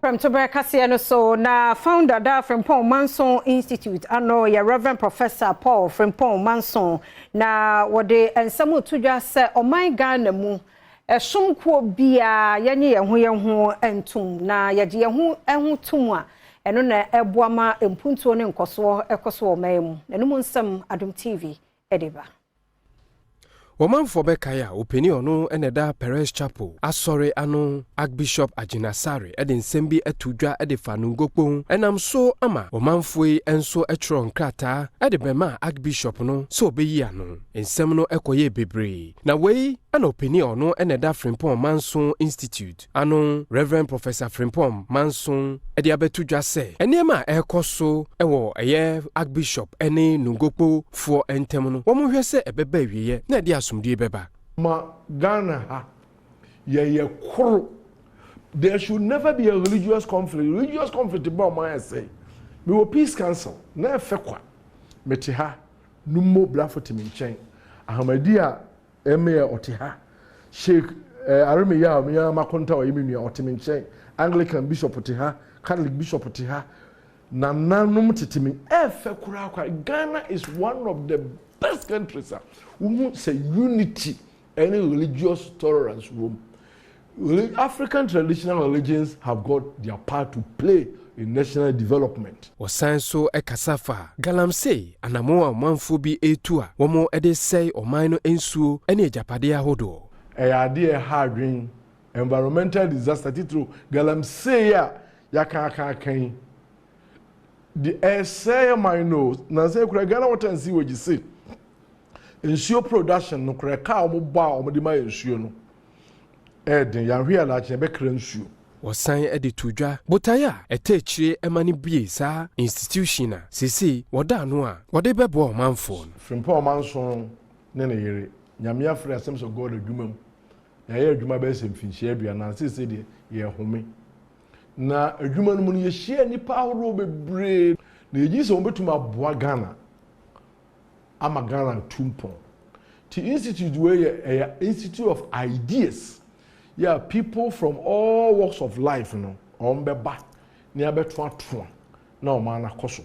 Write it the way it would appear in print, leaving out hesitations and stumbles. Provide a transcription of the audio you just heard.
Premtobre Kasee no so na founder da Frimpong Manson Institute ano ya Reverend Professor Paul Frimpong Manson na wode ensamo tudwa se oman Ghana mu esomko bia yenye yeho entum na yaje yeho tum a eno na eboama empuntuo ne nkoso ekoso oman mu eno mu nsem Adom TV ediba Womanfo bekaya openi ono eneda Perez Chapel asore ano Archbishop Ajinasare ede nsembi atudwa ede fanungokpon enam so ama womanfo enso etron krata ede bema Archbishop no so obeyi ano ensem no ekoye bebre na wei ana openi ono eneda Frimpong Manson Institute ano Reverend Professor Frimpong Manson ede abetudwa se enema ekoso ewo eye Archbishop ene nungokpo fo entem no wo mohwe se ebeba wiye na ede asumdie beba ma Ghana ha ye koro. There should never be a religious conflict. Religious conflict about my say. We will peace council. Na fekwa. Meti ha numo blafoti minchen. Ahamadia eme otiha. Sheikh Arime ya makonta wa yimi otiminchen. Anglican bishop otiha, Catholic bishop otiha. Na nanum titimi fekura kwa. Ghana is one of the best countries. We say unity, any religious tolerance room. African traditional religions have got their part to play in national development. Osanso ekasafa galamsey anamoa manfo bi etua womo ede sei omano ensuo ene ejapade ahodo Eyade hardwin environmental disaster titro galamsey ya kan the essay mino na say kura Ghana water and sewage say ensuo production no kura ka omo ba omo di ma ensuo no den ya hwe ala che be kra nsuo Wasan ede tudwa botaya etechire emani bie sa institution na sisi woda no a wode bebo manfo Frimpong Manson ne ne yere nyame afre asem so God adwuma mu ya ye adwuma be sem finhia adua na sisi de ye home na adwuma no mu ye hia nipa ahoro bebre na eji so betuma boa Ghana ama Ghana tumpon ti institute we a institute of ideas. Yeah, people from all walks of life, you know, on be back, near be 20 now man akoso.